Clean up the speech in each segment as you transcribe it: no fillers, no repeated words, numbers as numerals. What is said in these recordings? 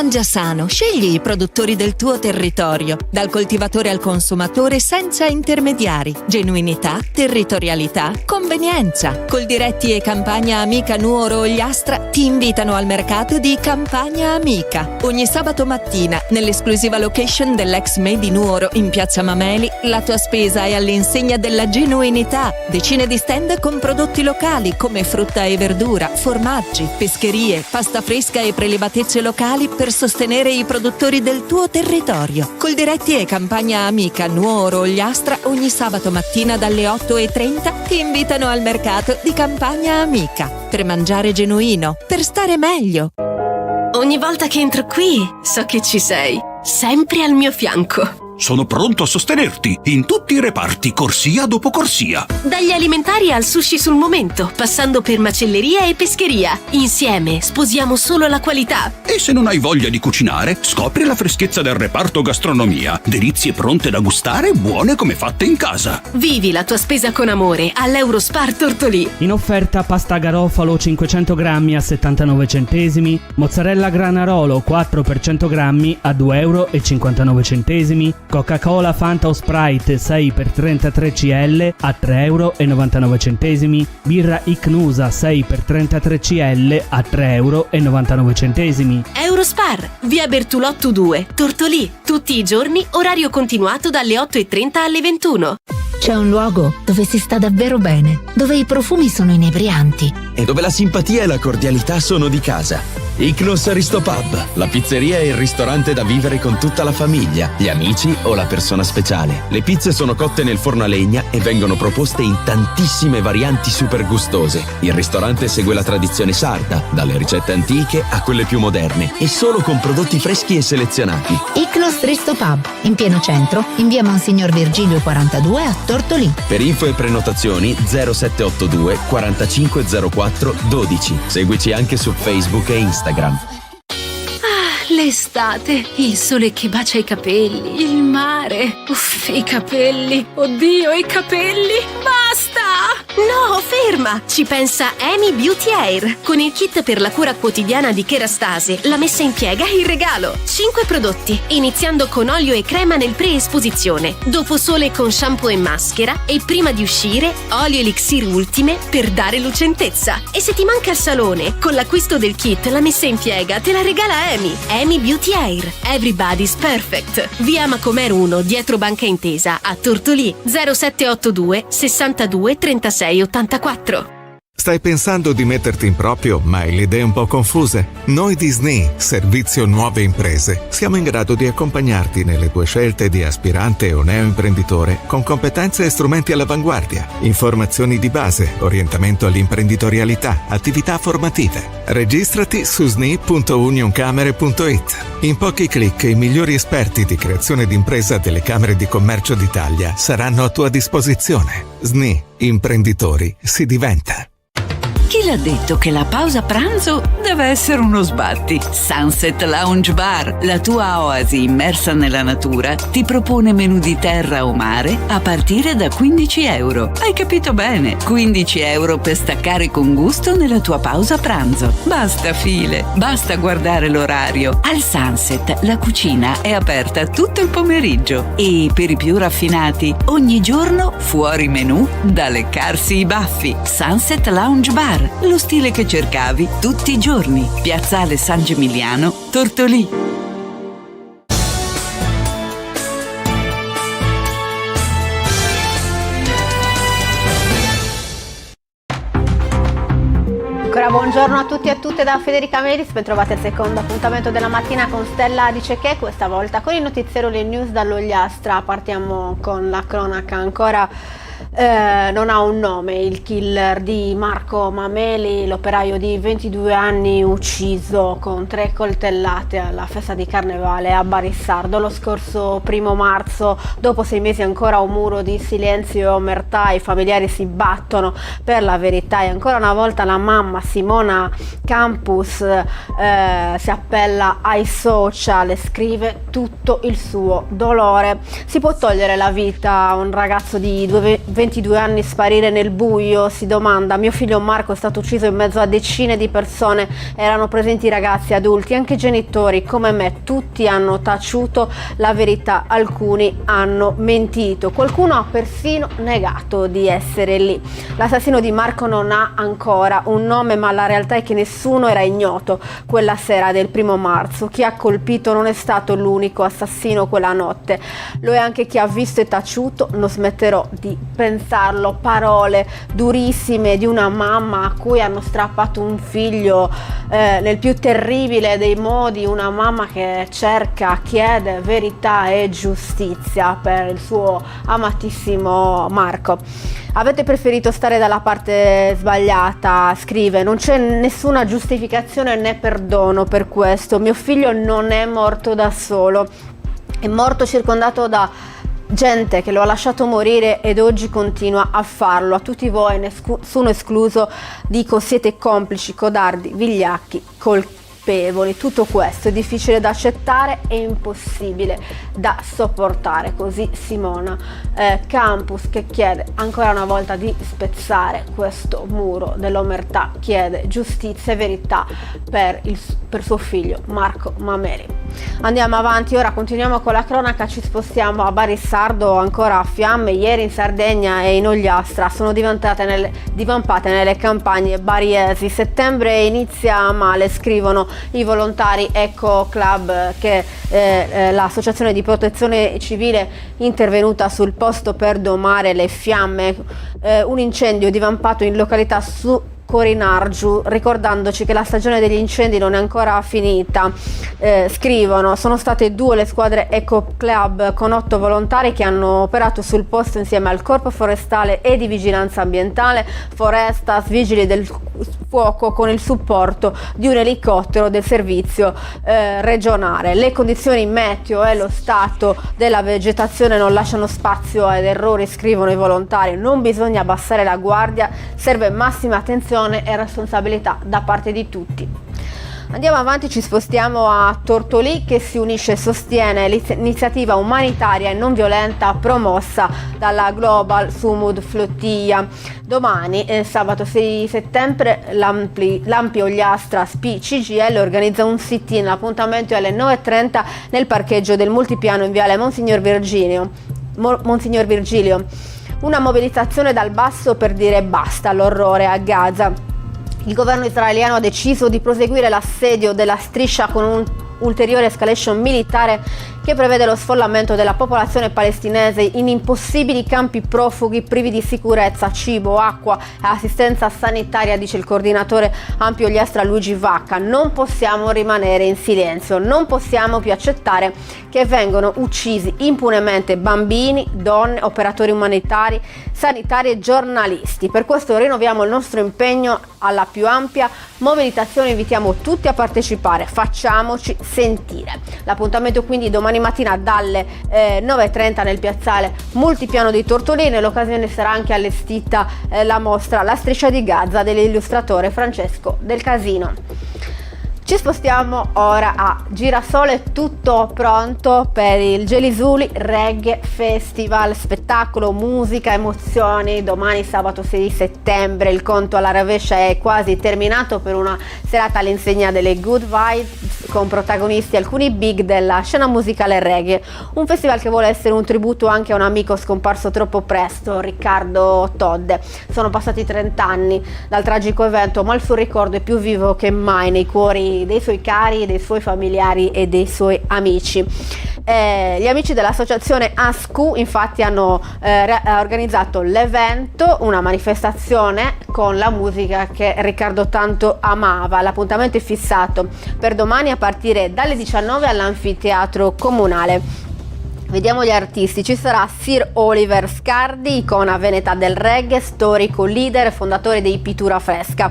Mangia sano, scegli i produttori del tuo territorio, dal coltivatore al consumatore senza intermediari. Genuinità, territorialità, convenienza. Coldiretti e Campagna Amica Nuoro Ogliastra ti invitano al mercato di Campagna Amica. Ogni sabato mattina, nell'esclusiva location dell'ex Made di Nuoro in Piazza Mameli, la tua spesa è all'insegna della genuinità. Decine di stand con prodotti locali come frutta e verdura, formaggi, pescherie, pasta fresca e prelibatezze locali per sostenere i produttori del tuo territorio. Coldiretti e Campagna Amica Nuoro Ogliastra ogni sabato mattina dalle 8:30 ti invitano al mercato di Campagna Amica per mangiare genuino, per stare meglio. Ogni volta che entro qui so che ci sei, sempre al mio fianco. Sono pronto a sostenerti in tutti i reparti, corsia dopo corsia. Dagli alimentari al sushi sul momento, passando per macelleria e pescheria. Insieme sposiamo solo la qualità. E se non hai voglia di cucinare, scopri la freschezza del reparto gastronomia. Delizie pronte da gustare, buone come fatte in casa. Vivi la tua spesa con amore all'Eurospar Tortolì. In offerta pasta garofalo 500 grammi a 79 centesimi, mozzarella Granarolo 4 per 100 grammi a 2,59 €, Coca-Cola Fanta o Sprite 6 per 33 CL a 3,99 €, birra Icnusa 6 per 33 CL a 3,99 €. Eurospar, via Bertolotto 2, Tortolì. Tutti i giorni, orario continuato dalle 8:30 alle 21. C'è un luogo dove si sta davvero bene, dove i profumi sono inebrianti e dove la simpatia e la cordialità sono di casa. Icnos Aristopub, la pizzeria e il ristorante da vivere con tutta la famiglia, gli amici o la persona speciale. Le pizze sono cotte nel forno a legna e vengono proposte in tantissime varianti super gustose. Il ristorante segue la tradizione sarda, dalle ricette antiche a quelle più moderne, e solo con prodotti freschi e selezionati. Icnos Aristopub, in pieno centro, in via Monsignor Virgilio 42 a Tortolì. Per info e prenotazioni 0782 4504 12. Seguici anche su Facebook e Instagram. L'estate, il sole che bacia i capelli, il mare, uff, i capelli, oddio, i capelli, basta! No, ferma! Ci pensa Amy Beauty Hair, con il kit per la cura quotidiana di Kerastase, la messa in piega in regalo. 5 prodotti, iniziando con olio e crema nel pre-esposizione, dopo sole con shampoo e maschera, e prima di uscire, olio elixir ultime per dare lucentezza. E se ti manca il salone, con l'acquisto del kit, la messa in piega te la regala Amy. Amy Beauty Hair, Everybody's Perfect. Via Macomer 1, dietro Banca Intesa, a Tortolì. 0782 62 36 84. Stai pensando di metterti in proprio, ma hai le idee un po' confuse? Noi di SNI, Servizio Nuove Imprese, siamo in grado di accompagnarti nelle tue scelte di aspirante o neoimprenditore con competenze e strumenti all'avanguardia, informazioni di base, orientamento all'imprenditorialità, attività formative. Registrati su sni.unioncamere.it. In pochi clic i migliori esperti di creazione d'impresa delle Camere di Commercio d'Italia saranno a tua disposizione. SNI, imprenditori si diventa. Chi l'ha detto che la pausa pranzo deve essere uno sbatti? Sunset Lounge Bar, la tua oasi immersa nella natura, ti propone menù di terra o mare a partire da 15 €. Hai capito bene? 15 € per staccare con gusto nella tua pausa pranzo. Basta file, basta guardare l'orario. Al Sunset la cucina è aperta tutto il pomeriggio e per i più raffinati ogni giorno fuori menù da leccarsi i baffi. Sunset Lounge Bar, lo stile che cercavi tutti i giorni. Piazzale San Gimigliano, Tortolì. Ancora buongiorno a tutti e a tutte da Federica Melis, ben trovate al secondo appuntamento della mattina con Stella Dice Che, questa volta con il notiziero Le News dall'Ogliastra. Partiamo con la cronaca ancora. Non ha un nome il killer di Marco Mameli, l'operaio di 22 anni ucciso con 3 coltellate alla festa di Carnevale a Barissardo lo scorso 1 marzo. Dopo 6 mesi ancora un muro di silenzio e omertà, i familiari si battono per la verità e ancora una volta la mamma Simona Campus si appella ai social e scrive tutto il suo dolore. Si può togliere la vita a un ragazzo di 22 22 anni sparire nel buio, si domanda. Mio figlio Marco è stato ucciso in mezzo a decine di persone, erano presenti ragazzi, adulti, anche genitori come me, tutti hanno taciuto la verità, alcuni hanno mentito, qualcuno ha persino negato di essere lì. L'assassino di Marco non ha ancora un nome, ma la realtà è che nessuno era ignoto quella sera del 1° marzo. Chi ha colpito non è stato l'unico assassino quella notte, lo è anche chi ha visto e taciuto. Non smetterò di pensarlo. Parole durissime di una mamma a cui hanno strappato un figlio nel più terribile dei modi, una mamma che cerca, chiede verità e giustizia per il suo amatissimo Marco. Avete preferito stare dalla parte sbagliata, scrive, non c'è nessuna giustificazione né perdono per questo. Mio figlio non è morto da solo, è morto circondato da gente che lo ha lasciato morire ed oggi continua a farlo. A tutti voi, nessuno escluso, dico, siete complici, codardi, vigliacchi, colpevoli. Tutto questo è difficile da accettare e impossibile da sopportare. Così Simona Campus, che chiede ancora una volta di spezzare questo muro dell'omertà, chiede giustizia e verità per suo figlio Marco Mameli. Andiamo avanti, ora continuiamo con la cronaca, ci spostiamo a Barissardo, ancora a fiamme. Ieri in Sardegna e in Ogliastra sono divampate nelle campagne bariesi. Settembre inizia male, scrivono i volontari Eco Club, che l'associazione di protezione civile intervenuta sul posto per domare le fiamme. Un incendio divampato in località su Corinargiu, ricordandoci che la stagione degli incendi non è ancora finita. Scrivono, sono state 2 le squadre Eco Club con 8 volontari che hanno operato sul posto insieme al Corpo Forestale e di Vigilanza Ambientale, Forestas, Vigili del Fuoco, con il supporto di un elicottero del servizio regionale. Le condizioni meteo e lo stato della vegetazione non lasciano spazio ad errori, scrivono i volontari. Non bisogna abbassare la guardia, serve massima attenzione e responsabilità da parte di tutti. Andiamo avanti, ci spostiamo a Tortolì, che si unisce e sostiene l'iniziativa umanitaria e non violenta promossa dalla Global Sumud Flottiglia. Domani, sabato 6 settembre, l'Ampi Ogliastra SPI CGIL organizza un sit-in. L'appuntamento è alle 9:30 nel parcheggio del multipiano in viale Monsignor Virgilio. Una mobilitazione dal basso per dire basta all'orrore a Gaza. Il governo israeliano ha deciso di proseguire l'assedio della striscia con un ulteriore escalation militare che prevede lo sfollamento della popolazione palestinese in impossibili campi profughi privi di sicurezza, cibo, acqua e assistenza sanitaria, dice il coordinatore Ampi Ogliastra Luigi Vacca. Non possiamo rimanere in silenzio, non possiamo più accettare che vengano uccisi impunemente bambini, donne, operatori umanitari, sanitari e giornalisti. Per questo rinnoviamo il nostro impegno alla più ampia mobilitazione, invitiamo tutti a partecipare, facciamoci sentire. L'appuntamento quindi domani mattina dalle 9:30 nel piazzale multipiano di Tortolì. Nell'occasione sarà anche allestita la mostra La striscia di Gaza dell'illustratore Francesco Del Casino. Ci spostiamo ora a Girasole, tutto pronto per il Gelisuli Reggae Festival, spettacolo, musica, emozioni. Domani sabato 6 settembre il conto alla rovescia è quasi terminato per una serata all'insegna delle good vibes con protagonisti alcuni big della scena musicale reggae. Un festival che vuole essere un tributo anche a un amico scomparso troppo presto, Riccardo Todde. Sono passati 30 anni dal tragico evento, ma il suo ricordo è più vivo che mai nei cuori dei suoi cari, dei suoi familiari e dei suoi amici. Gli amici dell'associazione ASCU infatti hanno organizzato l'evento, una manifestazione con la musica che Riccardo tanto amava. L'appuntamento è fissato per domani a partire dalle 19 all'anfiteatro comunale. Vediamo gli artisti, ci sarà Sir Oliver Scardi, icona veneta del reggae, storico leader e fondatore dei Pittura Fresca.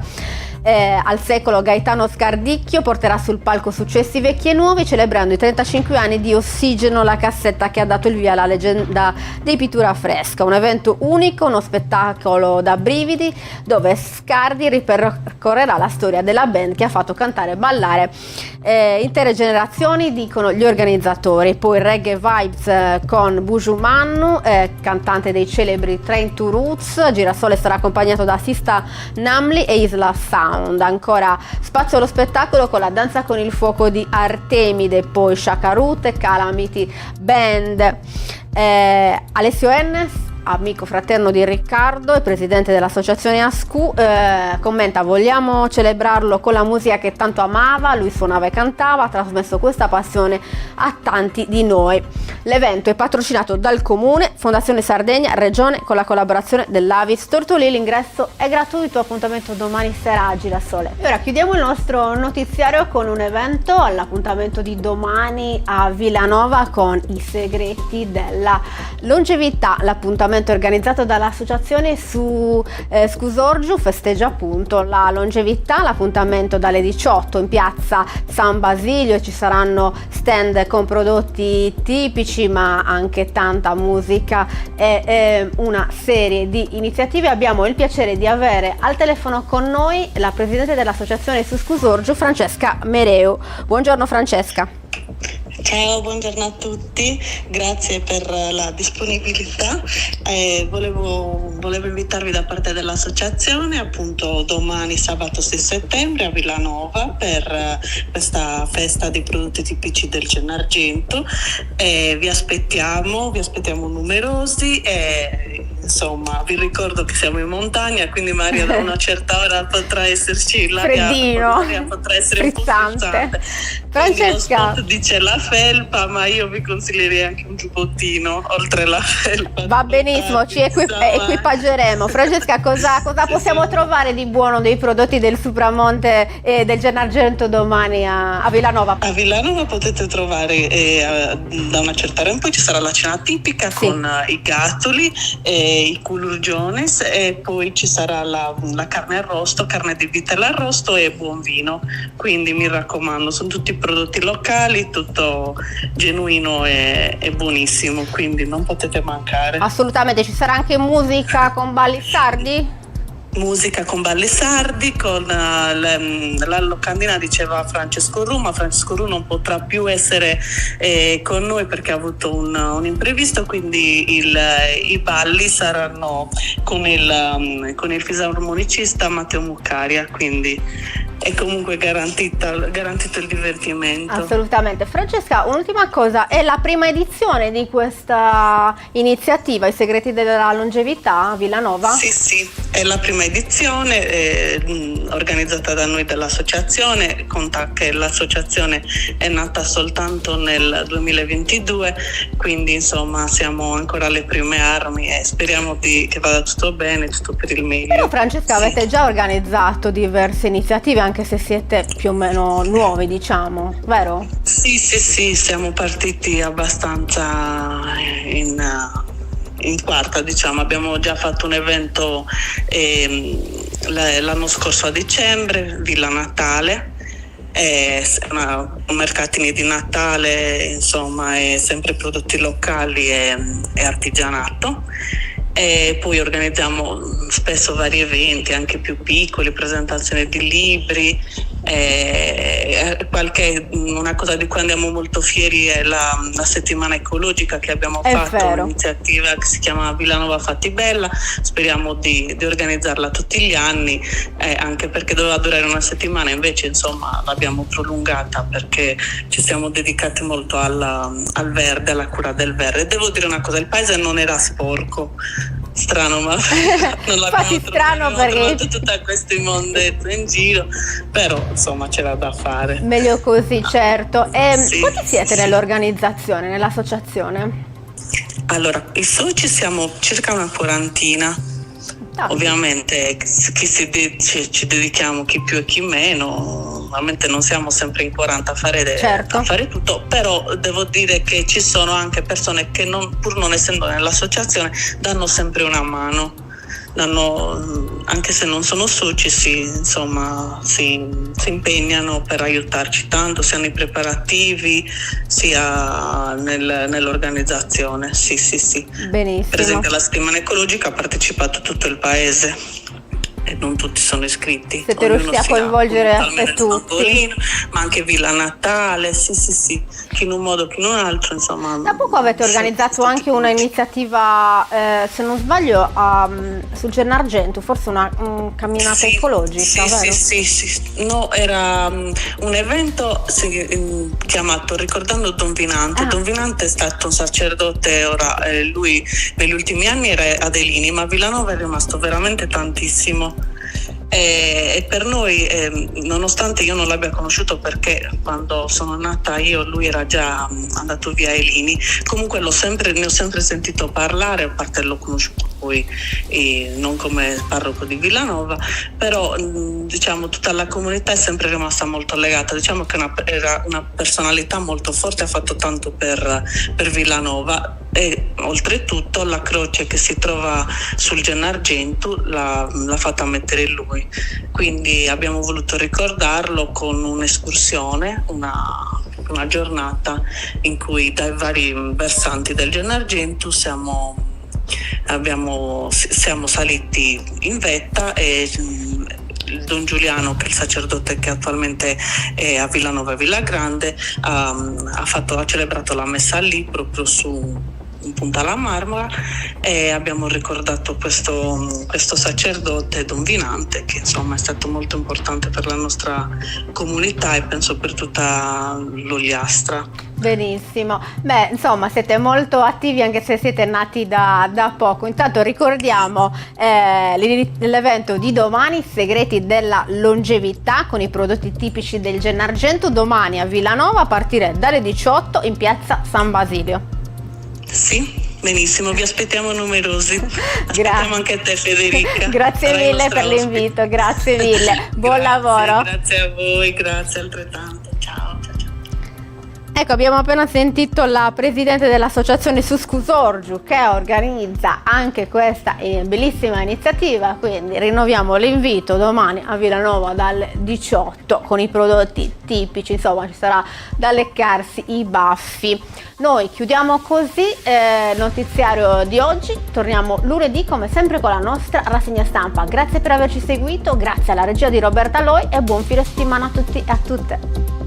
al secolo Gaetano Scardicchio porterà sul palco successi vecchi e nuovi, celebrando i 35 anni di Ossigeno, la cassetta che ha dato il via alla leggenda dei Pittura Fresca. Un evento unico, uno spettacolo da brividi, dove Scardi ripercorrerà la storia della band che ha fatto cantare e ballare intere generazioni, dicono gli organizzatori. Poi reggae vibes con Buju Mannu, cantante dei celebri Train to Roots. Girasole sarà accompagnato da Sista Namli e Isla Sound. Ancora spazio allo spettacolo con la danza con il fuoco di Artemide, poi Shakarute, Calamity Band. Alessio Ennes, amico fraterno di Riccardo e presidente dell'associazione ASCU, commenta: vogliamo celebrarlo con la musica che tanto amava, lui suonava e cantava, ha trasmesso questa passione a tanti di noi. L'evento è patrocinato dal Comune, Fondazione Sardegna, Regione, con la collaborazione dell'Avis Tortolì. L'ingresso è gratuito, appuntamento domani sera a Girasole. E ora chiudiamo il nostro notiziario con un evento, all'appuntamento di domani a Villanova con i segreti della longevità. L'appuntamento organizzato dall'associazione Scusorgiu festeggia appunto la longevità. L'appuntamento dalle 18 in piazza San Basilio, ci saranno stand con prodotti tipici ma anche tanta musica e una serie di iniziative. Abbiamo il piacere di avere al telefono con noi la presidente dell'associazione Scusorgiu, Francesca Mereu. Buongiorno Francesca. Ciao, buongiorno a tutti, grazie per la disponibilità. Volevo invitarvi da parte dell'associazione appunto domani sabato 6 settembre a Villanova per questa festa dei prodotti tipici del Gennargentu. Vi aspettiamo numerosi e insomma vi ricordo che siamo in montagna, quindi Maria da una certa ora potrà esserci freddino, potrà essere frizzante. Francesca, lo spot dice la felpa, ma io vi consiglierei anche un giubbottino oltre la felpa. Va benissimo, ci equipaggeremo. Francesca, cosa possiamo trovare di buono dei prodotti del Supramonte e del Gennargentu domani a Villanova? A Villanova potete trovare da una certa ora in poi ci sarà la cena tipica con i gattoli, i culurgiones, e poi ci sarà la carne arrosto, carne di vitello arrosto e buon vino. Quindi mi raccomando, sono tutti prodotti locali, tutto genuino e buonissimo, quindi non potete mancare. Assolutamente. Ci sarà anche musica con balli sardi? Musica con balli sardi, con la locandina diceva Francesco Ru, ma Francesco Ru non potrà più essere con noi perché ha avuto un imprevisto, quindi i balli saranno con il fisarmonicista Matteo Muccaria, quindi è comunque garantito il divertimento. Assolutamente. Francesca, un'ultima cosa, è la prima edizione di questa iniziativa, i segreti della longevità a Villanova? Sì, è la prima edizione organizzata da noi dell'associazione. Conta che l'associazione è nata soltanto nel 2022, quindi insomma siamo ancora alle prime armi e speriamo che vada tutto bene, tutto per il meglio. Però Francesca, avete già organizzato diverse iniziative, anche se siete più o meno nuovi, diciamo, vero? Sì, siamo partiti abbastanza in quarta, diciamo. Abbiamo già fatto un evento l'anno scorso a dicembre, Villa Natale, mercatini di Natale, insomma, e sempre prodotti locali e artigianato. E poi organizziamo spesso vari eventi anche più piccoli, presentazioni di libri, una cosa di cui andiamo molto fieri è la settimana ecologica che abbiamo fatto, un'iniziativa che si chiama Villanova Fatti Bella. Speriamo di organizzarla tutti gli anni, anche perché doveva durare una settimana, invece insomma l'abbiamo prolungata perché ci siamo dedicati molto al verde, alla cura del verde. Devo dire una cosa, il paese non era sporco, strano, ma non l'abbiamo trovato tutta questa immondezza in giro, però insomma c'era da fare. Meglio così, certo. Quanti siete nell'organizzazione, nell'associazione? Allora, i soci siamo circa una quarantina. Ovviamente ci dedichiamo chi più e chi meno. Ovviamente non siamo sempre in 40 a fare tutto, però devo dire che ci sono anche persone che pur non essendo nell'associazione danno sempre una mano. anche se non sono soci, si impegnano per aiutarci tanto, sia nei preparativi sia nell'organizzazione. Sì. Benissimo. Per esempio alla settimana ecologica ha partecipato tutto il paese e non tutti sono iscritti. Siete riusciti a coinvolgere tutti, ma anche Villa Natale, sì, chi in un modo chi in un altro, insomma. Da poco avete organizzato anche una iniziativa, se non sbaglio, sul Gennargentu, forse una camminata ecologica, vero? Sì. No, era un evento chiamato Ricordando Don Vinante. Don Vinante è stato un sacerdote, ora lui negli ultimi anni era ad Elini, ma a Villanova è rimasto veramente tantissimo. E per noi, nonostante io non l'abbia conosciuto perché quando sono nata io lui era già andato via a Elini, comunque ne ho sempre sentito parlare, a parte l'ho conosciuto poi non come parroco di Villanova, però diciamo tutta la comunità è sempre rimasta molto legata, diciamo che era una personalità molto forte, ha fatto tanto per Villanova. E oltretutto la croce che si trova sul Gennargentu l'ha fatta mettere lui, quindi abbiamo voluto ricordarlo con un'escursione, una giornata in cui dai vari versanti del Gennargentu siamo saliti in vetta e Don Giuliano, che è il sacerdote che attualmente è a Villanova Villa Grande, ha celebrato la messa lì proprio in Punta alla Marmora, e abbiamo ricordato questo sacerdote Don Vinante, che insomma è stato molto importante per la nostra comunità e penso per tutta l'Ogliastra. Benissimo, insomma siete molto attivi anche se siete nati da poco. Intanto ricordiamo l'evento di domani, Segreti della longevità, con i prodotti tipici del Gennargentu, domani a Villanova a partire dalle 18 in piazza San Basilio. Sì, benissimo, vi aspettiamo numerosi. Aspettiamo anche a te, Federica. Grazie mille per l'invito, grazie mille. Buon lavoro. Grazie a voi, grazie altrettanto. Ciao. Ecco, abbiamo appena sentito la presidente dell'associazione Suscusorgiu che organizza anche questa bellissima iniziativa, quindi rinnoviamo l'invito domani a Villanova dalle 18 con i prodotti tipici, insomma ci sarà da leccarsi i baffi. Noi chiudiamo così il notiziario di oggi, torniamo lunedì come sempre con la nostra rassegna stampa. Grazie per averci seguito, grazie alla regia di Roberta Loi e buon fine settimana a tutti e a tutte.